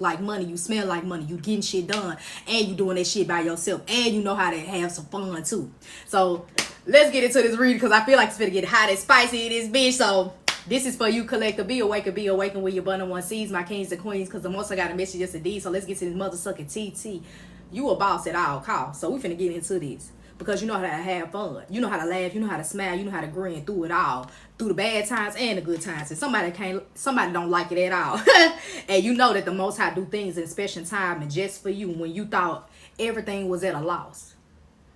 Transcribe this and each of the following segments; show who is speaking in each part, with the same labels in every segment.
Speaker 1: like money, you smell like money, you getting shit done, and you doing that shit by yourself, and you know how to have some fun too. So let's get into this reading because I feel like it's gonna get hot and spicy in this bitch. So this is for you, collector. Be awakened with your abundant one sees, my kings and queens, because the most I got a message yesterday. So let's get to this mother sucking TT. You a boss at all costs. So we finna get into this. Because you know how to have fun. You know how to laugh. You know how to smile. You know how to grin through it all. Through the bad times and the good times. And somebody don't like it at all. And you know that the Most High do things in special time and just for you when you thought everything was at a loss.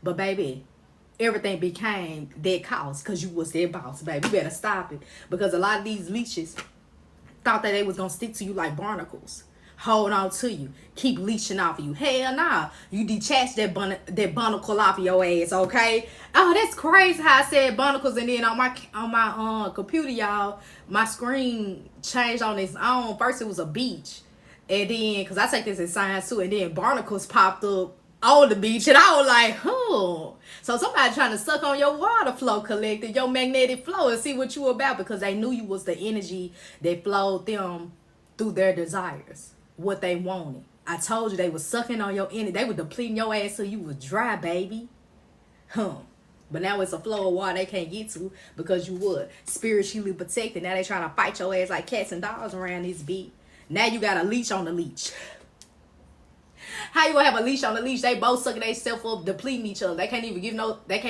Speaker 1: But baby, everything became that cost because you was their boss, baby. You better stop it. Because a lot of these leeches thought that they was going to stick to you like barnacles. Hold on to you. Keep leeching off of you. Hell nah. You detach that barnacle off of your ass, okay? Oh, that's crazy how I said barnacles, and then on my computer, y'all, my screen changed on its own. First it was a beach. And then, because I take this in science too, and then barnacles popped up on the beach, and I was like, oh. So somebody trying to suck on your water flow, collector, your magnetic flow, and see what you about, because they knew you was the energy that flowed them through their desires. What they wanted. I told you they was sucking on your energy. They were depleting your ass till you was dry, baby. But now it's a flow of water they can't get to because you would spiritually protected. Now they trying to fight your ass like cats and dogs around this beat. Now you got a leash on the leash. How you gonna have a leash on the leash? They both sucking themselves up, depleting each other. They can't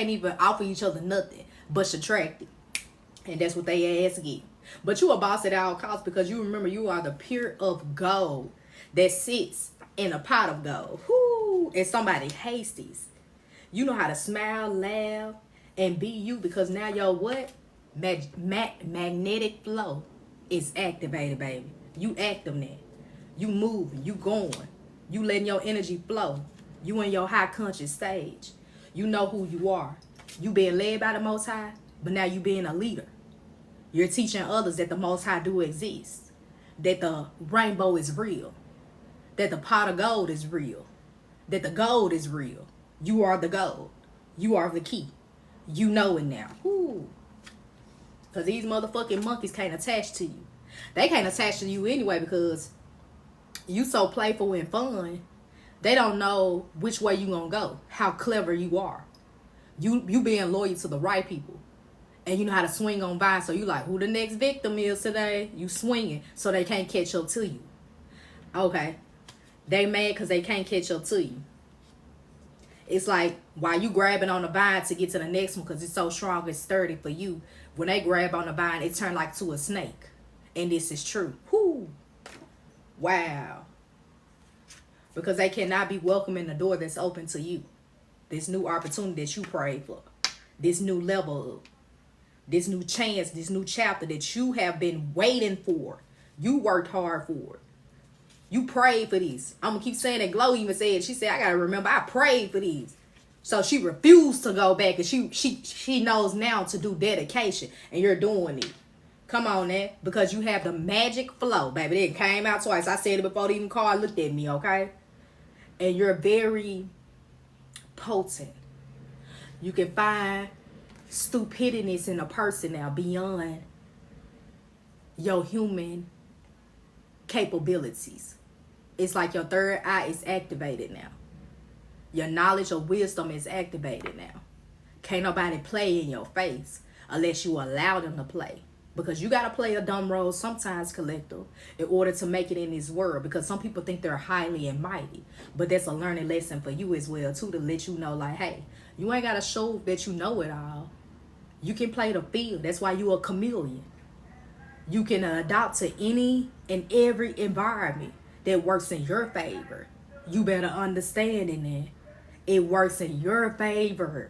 Speaker 1: even offer each other nothing but subtract it. And that's what they ass get. But you a boss at all costs because you remember you are the pure of gold that sits in a pot of gold. Whoo! And somebody hasties. You know how to smile, laugh, and be you because now your what? Magnetic flow is activated, baby. You active now. You moving. You going. You letting your energy flow. You in your high conscious stage. You know who you are. You being led by the Most High, but now you being a leader. You're teaching others that the Most High do exist. That the rainbow is real. That the pot of gold is real. That the gold is real. You are the gold. You are the key. You know it now. Ooh. Because these motherfucking monkeys can't attach to you. They can't attach to you anyway because you so playful and fun. They don't know which way you gonna go. How clever you are. You being loyal to the right people. And you know how to swing on by. So you like, who the next victim is today? You swinging so they can't catch up to you. Okay. They mad because they can't catch up to you. It's like, while you grabbing on the vine to get to the next one because it's so strong and sturdy for you, when they grab on the vine, it turned like to a snake. And this is true. Whoo. Wow. Because they cannot be welcoming the door that's open to you. This new opportunity that you prayed for. This new level up. This new chance, this new chapter that you have been waiting for. You worked hard for it. You prayed for this. I'm going to keep saying that. Glow even said, she said, I got to remember, I prayed for these. So she refused to go back. And she knows now to do dedication. And you're doing it. Come on, now. Because you have the magic flow, baby. It came out twice. I said it before the even card looked at me, okay? And you're very potent. You can find stupidness in a person now beyond your human capabilities. It's like your third eye is activated now. Your knowledge of wisdom is activated now. Can't nobody play in your face unless you allow them to play. Because you got to play a dumb role sometimes, collective, in order to make it in this world. Because some people think they're highly and mighty. But that's a learning lesson for you as well, too, to let you know, like, hey, you ain't got to show that you know it all. You can play the field. That's why you a chameleon. You can adapt to any and every environment that works in your favor. You better understand in that. It works in your favor.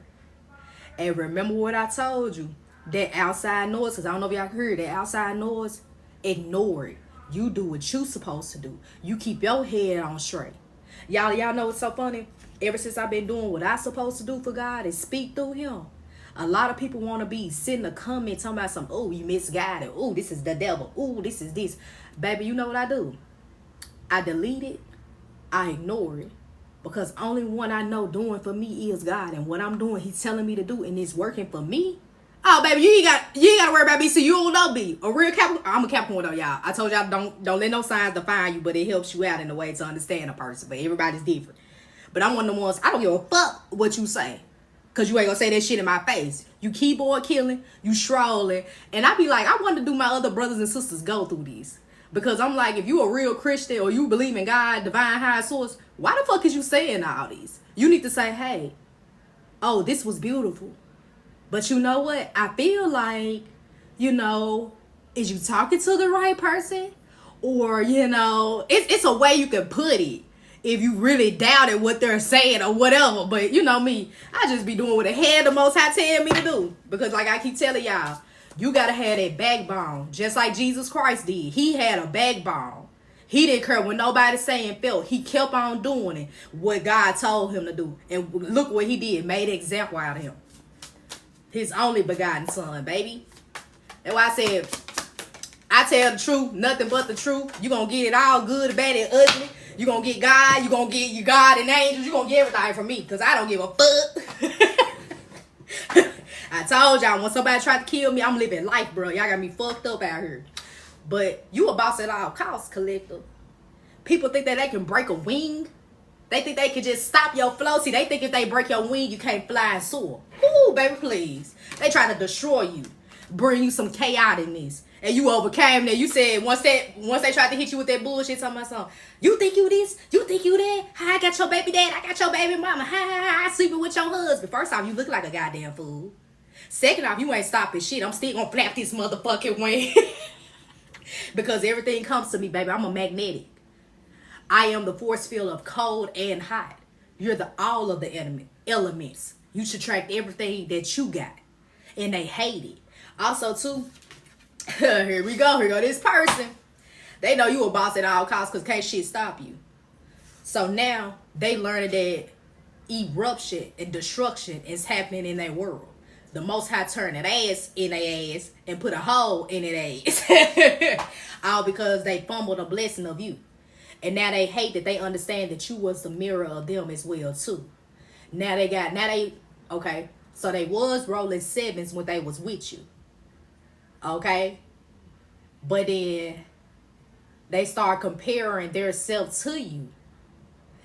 Speaker 1: And remember what I told you. That outside noise, because I don't know if y'all heard that outside noise, ignore it. You do what you supposed to do. You keep your head on straight. Y'all know what's so funny? Ever since I've been doing what I supposed to do for God and speak through him, a lot of people want to be sitting a comment talking about some, oh, you misguided. Oh, this is the devil. Oh, this is this. Baby, you know what I do? I delete it. I ignore it. Because only one I know doing for me is God. And what I'm doing, he's telling me to do, and it's working for me. Oh, baby, you ain't got to worry about me. So you don't know me. A real Capricorn. I'm a Capricorn though, y'all. I told y'all don't let no signs define you, but it helps you out in a way to understand a person. But everybody's different. But I'm one of the ones, I don't give a fuck what you say. Cause you ain't gonna say that shit in my face. You keyboard killing, you strolling. And I be like, I want to do my other brothers and sisters go through these. Because I'm like, if you a real Christian or you believe in God, divine high source, why the fuck is you saying all these? You need to say, hey, oh, this was beautiful. But you know what? I feel like, is you talking to the right person? Or, it's a way you can put it if you really doubted what they're saying or whatever. But you know me, I just be doing what the head the Most High tell me to do. Because like I keep telling y'all, you got to have that backbone. Just like Jesus Christ did. He had a backbone. He didn't care what nobody saying felt. He kept on doing it, what God told him to do. And look what he did. Made an example out of him. His only begotten son, baby. That's why I said, I tell the truth, nothing but the truth. You gonna get it all good, bad, and ugly. You gonna get God. You gonna get your God and angels. You gonna get everything from me, because I don't give a fuck. I told y'all, when somebody tried to kill me, I'm living life, bro. Y'all got me fucked up out here. But you a boss at all costs, Collector. People think that they can break a wing. They think they can just stop your flow. See, they think if they break your wing, you can't fly and soar. Ooh, baby, please. They try to destroy you. Bring you some chaoticness. And you overcame that. You said, once they tried to hit you with that bullshit, talking about something, you think you this? You think you that? I got your baby dad. I got your baby mama. I sleeping with your husband. First off, you look like a goddamn fool. Second off, you ain't stopping shit. I'm still gonna flap this motherfucking wing. Because everything comes to me, baby. I'm a magnetic. I am the force field of cold and hot. You're the all of the elements. You should attract everything that you got. And they hate it. Also, too, here we go. Here go this person. They know you a boss at all costs because can't shit stop you. So now they learning that eruption and destruction is happening in their world. The Most High turn that ass in their ass and put a hole in their ass. All because they fumbled a blessing of you. And now they hate that they understand that you was the mirror of them as well too. Okay, so they was rolling sevens when they was with you. Okay? But then they start comparing their self to you.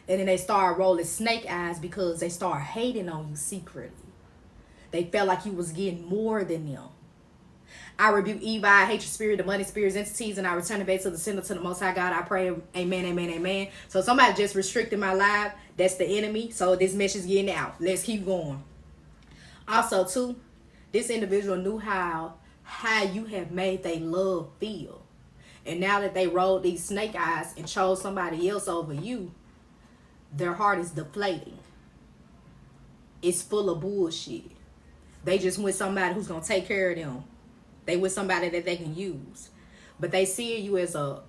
Speaker 1: And then they start rolling snake eyes because they start hating on you secretly. They felt like you was getting more than them. I rebuke evil, I hate your spirit, the money spirits, entities, and I return it back to the center, to the Most High God. I pray, amen, amen, amen. So somebody just restricted my live. That's the enemy. So this message getting out. Let's keep going. Also, too, this individual knew how you have made their love feel. And now that they rolled these snake eyes and chose somebody else over you, their heart is deflating. It's full of bullshit. They just want somebody who's going to take care of them. They with somebody that they can use. But they see you as a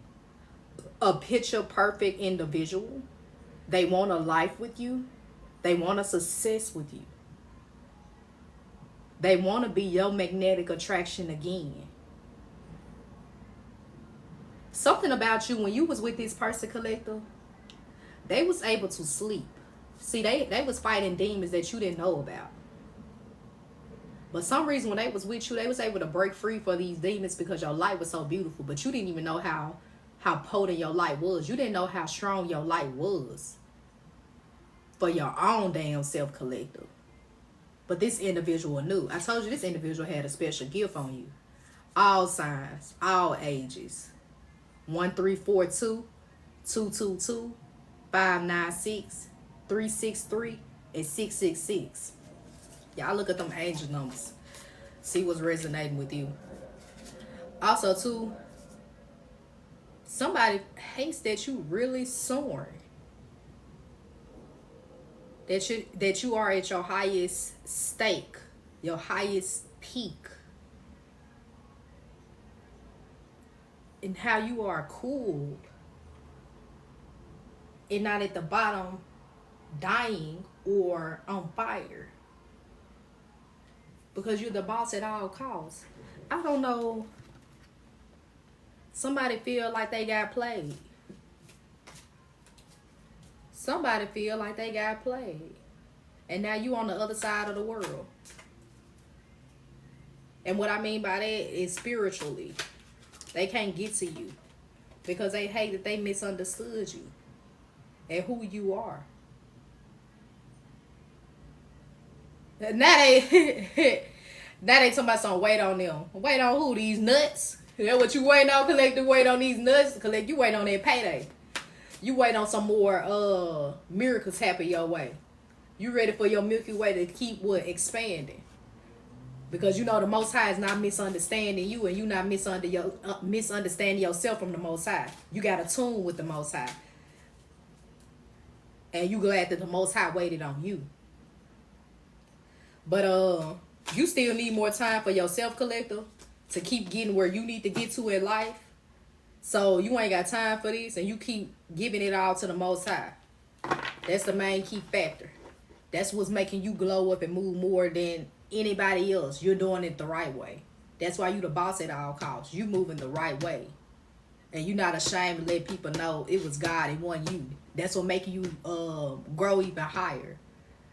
Speaker 1: picture perfect individual. They want a life with you. They want a success with you. They want to be your magnetic attraction again. Something about you, when you was with this person, Collector, they was able to sleep. See, they was fighting demons that you didn't know about. But some reason when they was with you, they was able to break free for these demons because your light was so beautiful. But you didn't even know how potent your light was. You didn't know how strong your light was for your own damn self, Collector. But this individual knew. I told you this individual had a special gift on you. All signs, all ages. 1342 222 596 363 and 666. Y'all look at them angel numbers. See what's resonating with you. Also, too, somebody hates that you really soaring. That you are at your highest stake, your highest peak. And how you are cool. And not at the bottom, dying or on fire. Because you're the boss at all costs. I don't know. Somebody feel like they got played. Somebody feel like they got played. And now you on the other side of the world. And what I mean by that is spiritually. They can't get to you because they hate that they misunderstood you and who you are. Now they now they talking about some weight on them. Wait on who? These nuts? That what you waiting on, Collector? Wait on these nuts? Collect, you wait on that payday. You wait on some more miracles happen your way. You ready for your Milky Way to keep what? Expanding. Because you know the Most High is not misunderstanding you, and you not misunderstanding yourself from the Most High. You got to tune with the Most High. And you glad that the Most High waited on you. But you still need more time for yourself, Collector, to keep getting where you need to get to in life. So you ain't got time for this, and you keep giving it all to the Most High. That's the main key factor. That's what's making you glow up and move more than anybody else. You're doing it the right way. That's why you the boss at all costs. You moving the right way. And you're not ashamed to let people know it was God, it wasn't you. That's what making you grow even higher.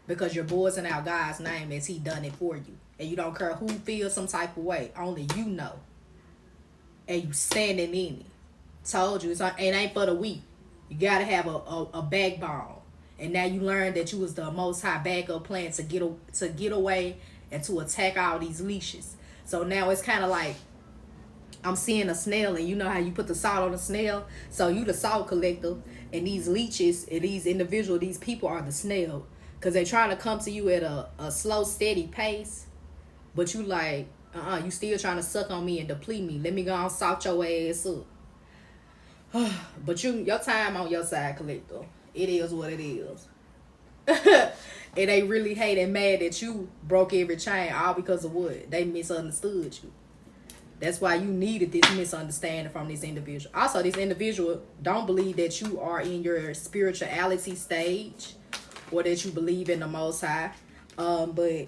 Speaker 1: Because you're voicing out God's name as he done it for you. And you don't care who feels some type of way. Only you know. And you standing in it. Told you, it ain't for the weak. You got to have a backbone. And now you learn that you was the Most High backup plan to get away and to attack all these leashes. So now it's kind of like I'm seeing a snail, and you know how you put the salt on the snail? So you the salt collector, and these leeches and these individuals, these people are the snail. Because they're trying to come to you at a slow, steady pace. But you like, you still trying to suck on me and deplete me. Let me go and salt your ass up. But your time on your side, collector. It is what it is. And they really hate and mad that you broke every chain all because of what? They misunderstood you. That's why you needed this misunderstanding from this individual. Also, this individual don't believe that you are in your spirituality stage or that you believe in the Most High. But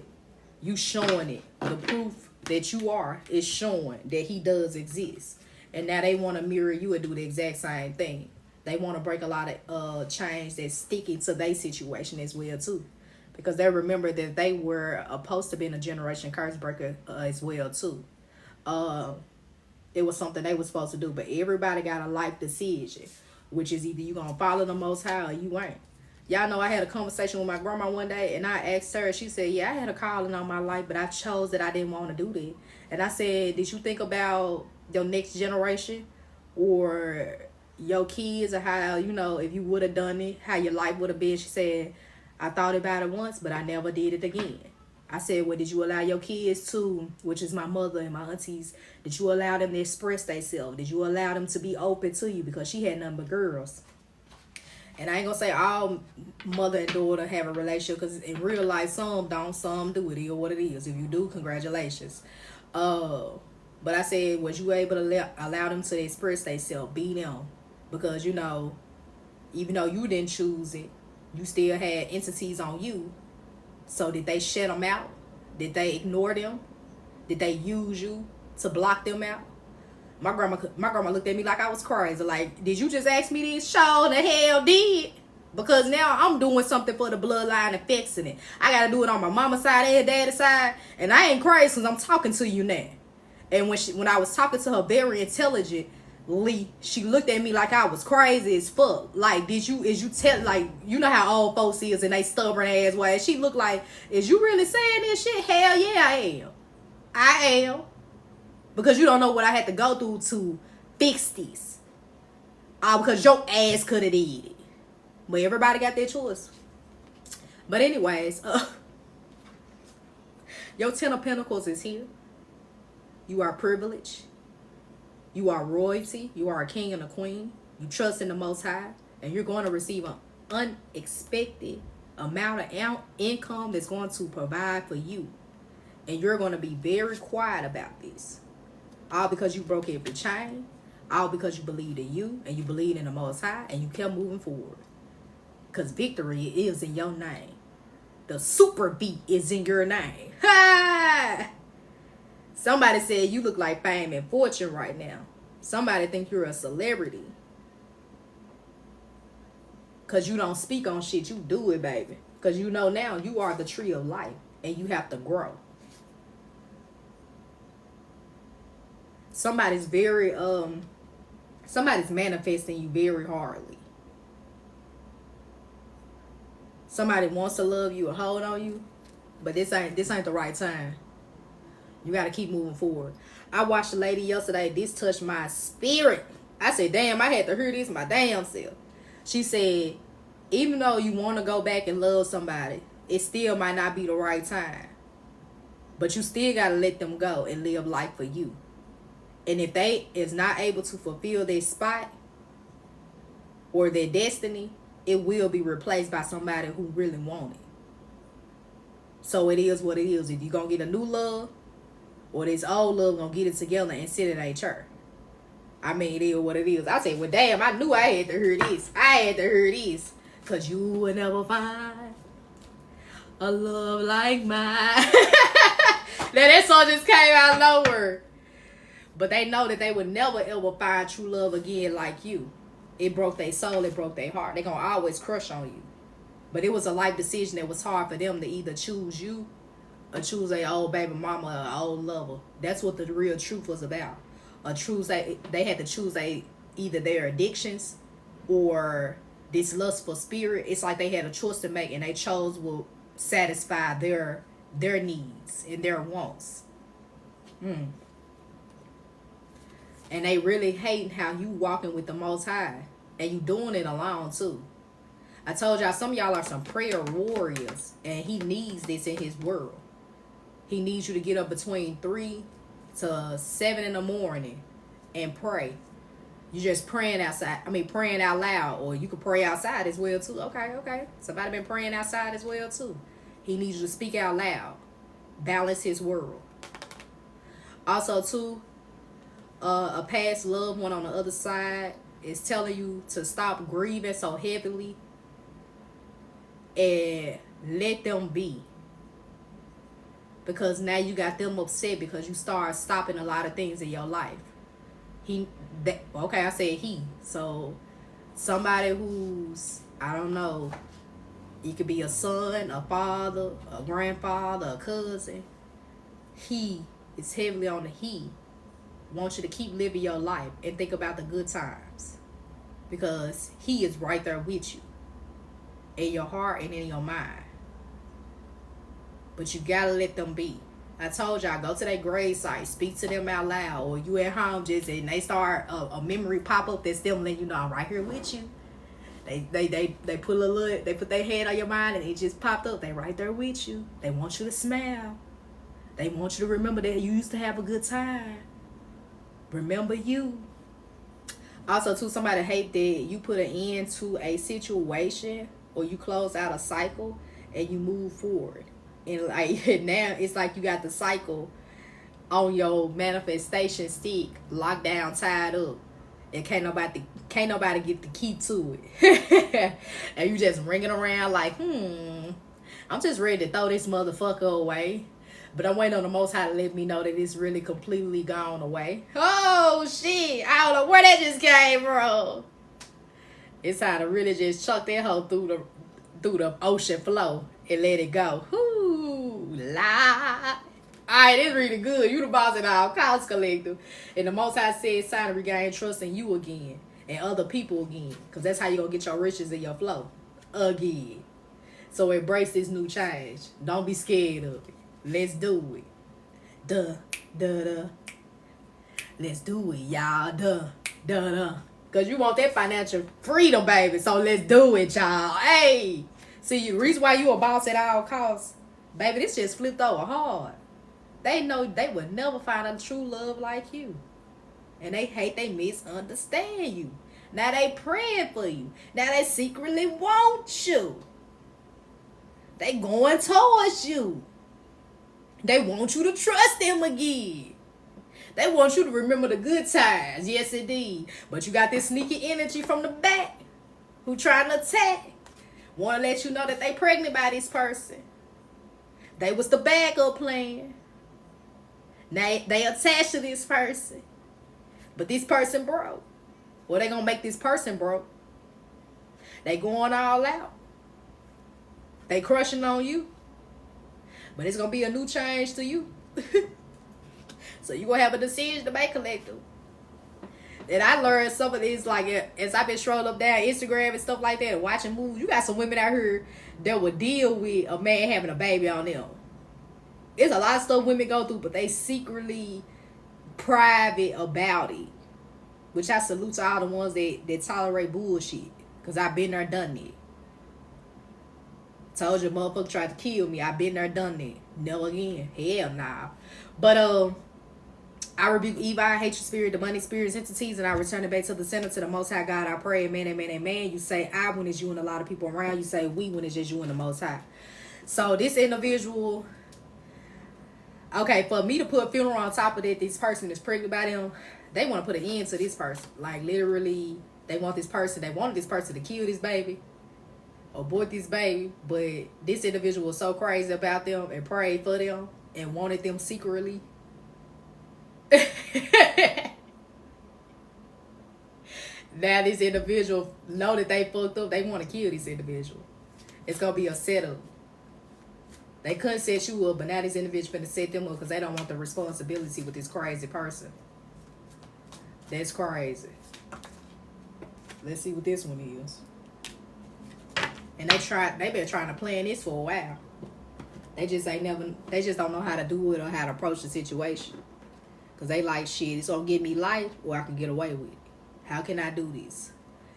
Speaker 1: you showing it. The proof that you are is showing that he does exist. And now they want to mirror you and do the exact same thing. They want to break a lot of chains that's sticky to their situation as well too, because they remember that they were supposed to be in a generation curse breaker as well too. It was something they were supposed to do, but everybody got a life decision, which is either you gonna follow the Most High or you ain't. Y'all know I had a conversation with my grandma one day, and I asked her. She said, "Yeah, I had a calling on my life, but I chose that I didn't want to do that." And I said, "Did you think about your next generation or your kids, or how, you know, if you would have done it, how your life would have been?" She said, "I thought about it once, but I never did it again." I said, "Well, did you allow your kids to," which is my mother and my aunties, "did you allow them to express themselves? Did you allow them to be open to you?" Because she had nothing but girls. And I ain't gonna say all mother and daughter have a relationship, because in real life some don't, some do. It is what it is. If you do, congratulations. But I said, was you able to allow them to express themselves, be them? Because, you know, even though you didn't choose it, you still had entities on you. So did they shut them out? Did they ignore them? Did they use you to block them out? My grandma looked at me like I was crazy. Like, did you just ask me this? Sure the hell did. Because now I'm doing something for the bloodline and fixing it. I got to do it on my mama's side and daddy's side. And I ain't crazy because I'm talking to you now. And when I was talking to her very intelligently, she looked at me like I was crazy as fuck. Like, is you tell, like, you know how old folks is and they stubborn ass ways. She looked like, is you really saying this shit? Hell yeah, I am. I am. Because you don't know what I had to go through to fix this. Because your ass could have did it. But everybody got their choice. But anyways, your 10 of Pentacles is here. You are privileged. You are royalty. You are a king and a queen. You trust in the Most High. And you're going to receive an unexpected amount of income that's going to provide for you. And you're going to be very quiet about this. All because you broke every chain. All because you believed in you. And you believed in the Most High. And you kept moving forward. Because victory is in your name. The super beat is in your name. Ha! Somebody said you look like fame and fortune right now. Somebody think you're a celebrity. Because you don't speak on shit. You do it, baby. Because you know now you are the tree of life. And you have to grow. somebody's very somebody's manifesting you very hardly. Somebody wants to love you or hold on you, but this ain't the right time. You got to keep moving forward. I watched a lady yesterday. This touched my spirit. I said, damn, I had to hear this my damn self. She said, even though you want to go back and love somebody, it still might not be the right time. But you still got to let them go and live life for you. And if they is not able to fulfill their spot or their destiny, it will be replaced by somebody who really want it. So it is what it is. If you're going to get a new love or this old love, going to get it together and sit in a chair. I mean, it is what it is. I say, well, damn, I knew I had to hear this. I had to hear this. Because you will never find a love like mine. Now, that song just came out of nowhere. But they know that they would never, ever find true love again like you. It broke their soul. It broke their heart. They're going to always crush on you. But it was a life decision that was hard for them to either choose you or choose a old baby mama or an old lover. That's what the real truth was about. They had to choose either their addictions or this lustful spirit. It's like they had a choice to make, and they chose will satisfy their needs and their wants. And they really hating how you walking with the Most High, and you doing it alone too. I told y'all, some of y'all are some prayer warriors, and he needs this in his world. He needs you to get up between 3 to 7 in the morning and pray. You just praying outside. I mean, praying out loud, or you can pray outside as well too. Okay. Somebody been praying outside as well too. He needs you to speak out loud. Balance his world. Also too, a past loved one on the other side is telling you to stop grieving so heavily and let them be. Because now you got them upset because you start stopping a lot of things in your life. I said he. So somebody who's, I don't know, it could be a son, a father, a grandfather, a cousin. He is heavily on the he. Wants you to keep living your life and think about the good times. Because he is right there with you. In your heart and in your mind. But you gotta let them be. I told y'all, go to their grave site, speak to them out loud, or you at home just and they start a memory pop up that's them letting you know I'm right here with you. They put their head on your mind and it just popped up. They right there with you. They want you to smile. They want you to remember that you used to have a good time. Remember you. Also too, somebody hate that you put an end to a situation or you close out a cycle and you move forward. And like now it's like you got the cycle on your manifestation stick locked down, tied up, and can't nobody get the key to it. And you just ringing around like, I'm just ready to throw this motherfucker away. But I'm waiting on the Most High to let me know that it's really completely gone away. Oh shit, I don't know where that just came from. It's time to really just chuck that hoe through the ocean flow and let it go. Alright, it's really good. You the boss at all costs, collective. And the Most High said it's time to regain trust in you again and other people again. Because that's how you going to get your riches and your flow again. So embrace this new change. Don't be scared of it. Let's do it. Duh. Let's do it, y'all. Duh. Because you want that financial freedom, baby. So let's do it, y'all. Hey. See, the reason why you a boss at all costs, baby, this just flipped over hard. They know they would never find a true love like you. And they misunderstand you. Now they praying for you. Now they secretly want you. They going towards you. They want you to trust them again. They want you to remember the good times. Yes, indeed. But you got this sneaky energy from the back who trying to attack. Want to let you know that they pregnant by this person. They was the backup plan. Now they attached to this person. But this person broke. Well, they going to make this person broke. They going all out. They crushing on you. But it's going to be a new change to you. So you gonna have a decision to make, collective. And I learned some of these, like, as I've been strolling up down Instagram and stuff like that, and watching movies. You got some women out here that will deal with a man having a baby on them. It's a lot of stuff women go through, but they secretly private about it. Which I salute to all the ones that tolerate bullshit. Because I've been there, done it. Told you, motherfucker tried to kill me. I've been there, done it. Never again. Hell nah. But, I rebuke evil, I hate your spirit, demonic spirits, entities, and I return it back to the center, to the Most High God. I pray, amen, amen, amen. You say I when it's you and a lot of people around. You say we when it's just you and the Most High. So this individual, okay, for me to put funeral on top of that, this person is pregnant by them, they want to put an end to this person. Like, literally, they wanted this person to kill this baby, abort this baby. But this individual was so crazy about them and prayed for them and wanted them secretly. Now this individual know that they fucked up. They want to kill this individual. It's gonna be a setup. They couldn't set you up, but now this individual finna set them up because they don't want the responsibility with this crazy person. That's crazy. Let's see what this one is. And they been trying to plan this for a while. They just don't know how to do it or how to approach the situation. Because they like, shit, it's going to give me life or I can get away with it. How can I do this?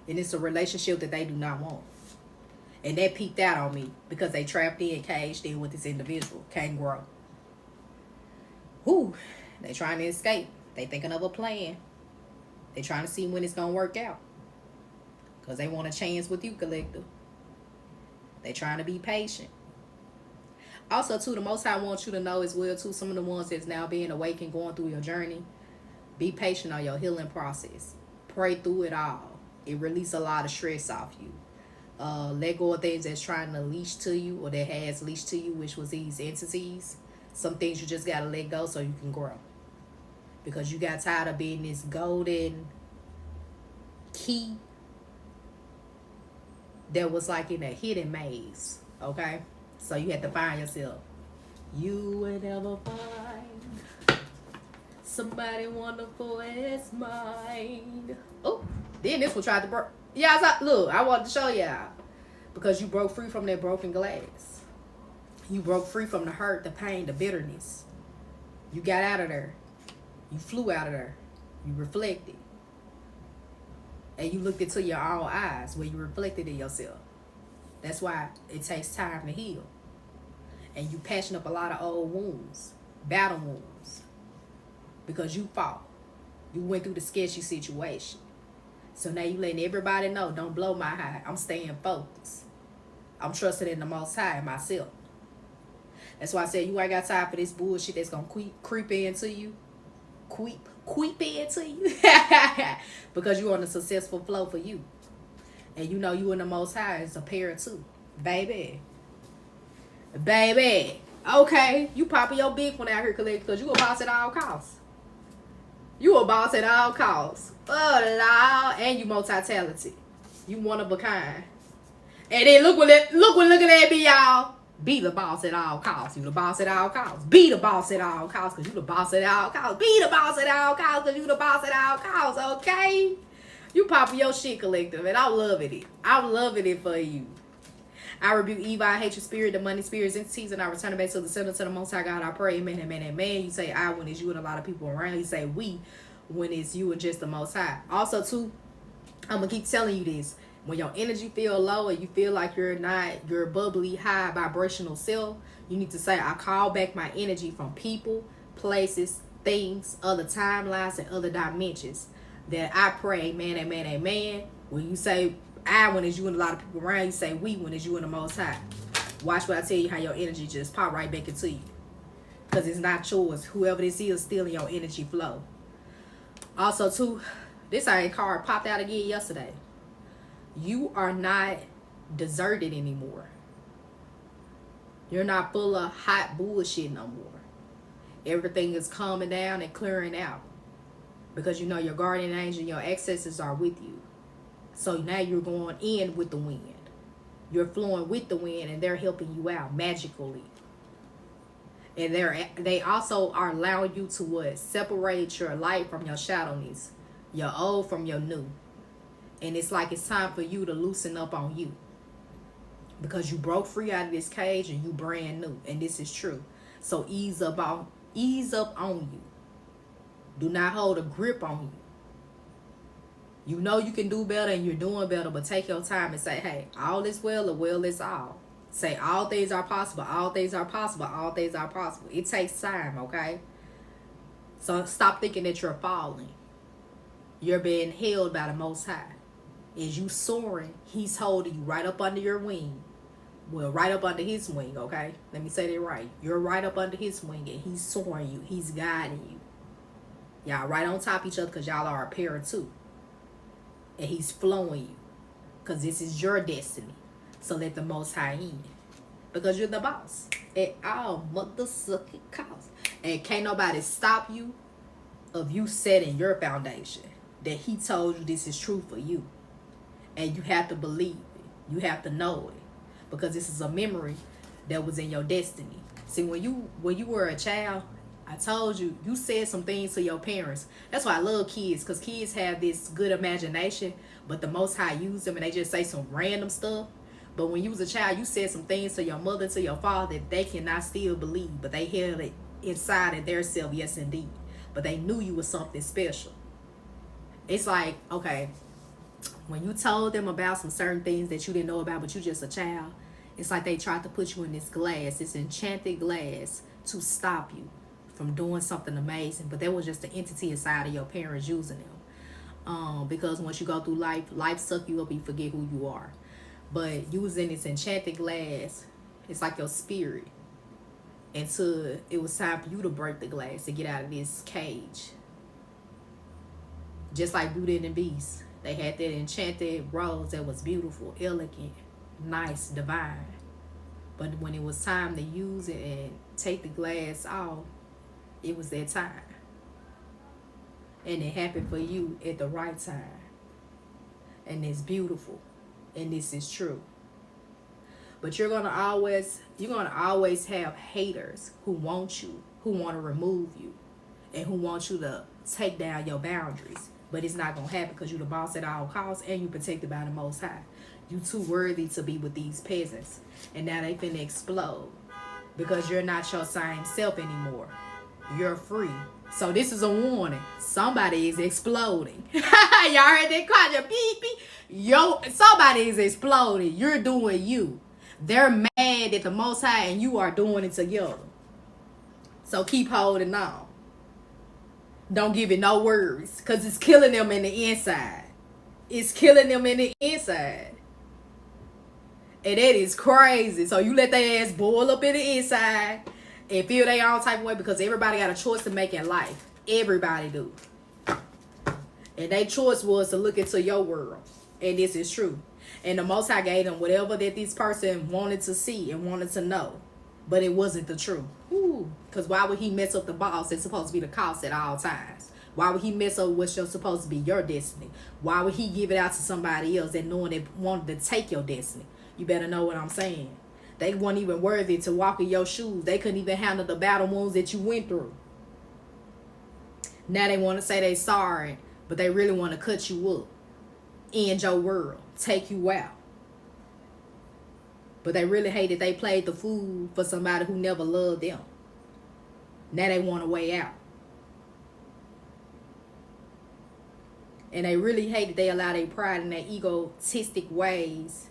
Speaker 1: And it's a relationship that they do not want. And that peeked out on me because they trapped in, caged in with this individual. Can't grow. Whew. They trying to escape. They thinking of a plan. They trying to see when it's going to work out. Because they want a chance with you, collective. They trying to be patient. Also, too, the Most High wants you to know as well, too, some of the ones that's now being awakened, going through your journey, be patient on your healing process. Pray through it all. It releases a lot of stress off you. Let go of things that's trying to leash to you or that has leashed to you, which was these entities. Some things you just got to let go so you can grow. Because you got tired of being this golden key that was like in a hidden maze. Okay? So you had to find yourself. You will never find somebody wonderful as mine. Oh, then this one tried to break. Yeah, look, I wanted to show y'all. Because you broke free from that broken glass. You broke free from the hurt, the pain, the bitterness. You got out of there. You flew out of there. You reflected. And you looked into your own eyes where you reflected in yourself. That's why it takes time to heal. And you patching up a lot of old wounds, battle wounds, because you fought. You went through the sketchy situation. So now you letting everybody know, don't blow my high. I'm staying focused. I'm trusting in the Most High and myself. That's why I said you ain't got time for this bullshit that's going to creep into you. Creep into you. Because you on a successful flow for you. And you know you and the Most High is a pair too. Baby. Okay, you popping your big one out here, collect, because you a boss at all costs. You a boss at all costs. Oh, Lord. And you multi-talented. You one of a kind. And then look looking at me, y'all. Be the boss at all costs. You the boss at all costs. Be the boss at all costs, because you the boss at all costs. Be the boss at all costs, because you the boss at all costs, okay? You popping your shit, collective, and I'm loving it. I'm loving it for you. I rebuke evil, I hate your spirit, the money spirits, entities, and I return it back to the center, to the Most High God. I pray, amen, amen, amen. You say I when it's you and a lot of people around. You say we when it's you and just the Most High. Also, too, I'm going to keep telling you this. When your energy feel low and you feel like you're not your bubbly, high vibrational self, you need to say, I call back my energy from people, places, things, other timelines, and other dimensions. That I pray, amen, amen, amen. When you say I when it's you and a lot of people around, you say we when it's you and the Most High. Watch what I tell you, how your energy just pop right back into you. Because it's not yours. Whoever this is stealing your energy flow. Also, too, this card popped out again yesterday. You are not deserted anymore. You're not full of hot bullshit no more. Everything is calming down and clearing out. Because you know your guardian angel, your ancestors are with you. So now you're going in with the wind. You're flowing with the wind and they're helping you out magically. And they also are allowing you to what? Separate your light from your shadowness, your old from your new. And it's like it's time for you to loosen up on you. Because you broke free out of this cage and you brand new. And this is true. So ease up on you. Do not hold a grip on you. You know you can do better and you're doing better, but take your time and say, hey, all is well or well is all. Say all things are possible, all things are possible, all things are possible. It takes time, okay? So stop thinking that you're falling. You're being held by the Most High. As you soaring, he's holding you right up under your wing. Well, right up under his wing, okay? Let me say that right. You're right up under his wing and he's soaring you. He's guiding you. Y'all right on top of each other because y'all are a pair too. And he's flowing you. Because this is your destiny. So let the Most High in. Because you're the boss. At all motherfucking costs. And can't nobody stop you of you setting your foundation. That he told you this is true for you. And you have to believe it. You have to know it. Because this is a memory that was in your destiny. See, when you were a child, I told you, you said some things to your parents. That's why I love kids, because kids have this good imagination, but the Most High use them and they just say some random stuff. But when you was a child, you said some things to your mother, to your father, that they cannot still believe, but they held it inside of their self, yes indeed. But they knew you was something special. It's like, okay, when you told them about some certain things that you didn't know about, but you just a child, it's like they tried to put you in this glass, this enchanted glass, to stop you from doing something amazing. But that was just the entity inside of your parents using them. Because once you go through life suck you up, you forget who you are. But you was in this enchanted glass. It's like your spirit. Until it was time for you to break the glass to get out of this cage. Just like Beauty and the Beast. They had that enchanted rose that was beautiful, elegant, nice, divine. But when it was time to use it and take the glass off, it was that time. And it happened for you at the right time. And it's beautiful. And this is true. But you're gonna always have haters who want you, who want to remove you, and who want you to take down your boundaries. But it's not gonna happen because you're the boss at all costs and you're protected by the Most High. You too worthy to be with these peasants. And now they finna explode. Because you're not your same self anymore. You're free. So this is a warning. Somebody is exploding. Y'all heard that call? Your beep beep. Yo, somebody is exploding. You're doing you. They're mad at the Most High and you are doing it together. So keep holding on. Don't give it no worries. Because it's killing them in the inside. It's killing them in the inside. And that is crazy. So you let their ass boil up in the inside and feel their own type of way, because everybody got a choice to make in life. Everybody do. And their choice was to look into your world. And this is true. And the Most High gave them whatever that this person wanted to see and wanted to know. But it wasn't the truth. Because why would he mess up the boss that's supposed to be the cost at all times? Why would he mess up what's supposed to be your destiny? Why would he give it out to somebody else that knowing they wanted to take your destiny? You better know what I'm saying. They weren't even worthy to walk in your shoes. They couldn't even handle the battle wounds that you went through. Now they want to say they sorry, but they really want to cut you up. End your world. Take you out. But they really hated they played the fool for somebody who never loved them. Now they want a way out. And they really hated they allowed their pride and their egotistic ways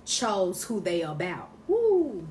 Speaker 1: chose who they about. Woo!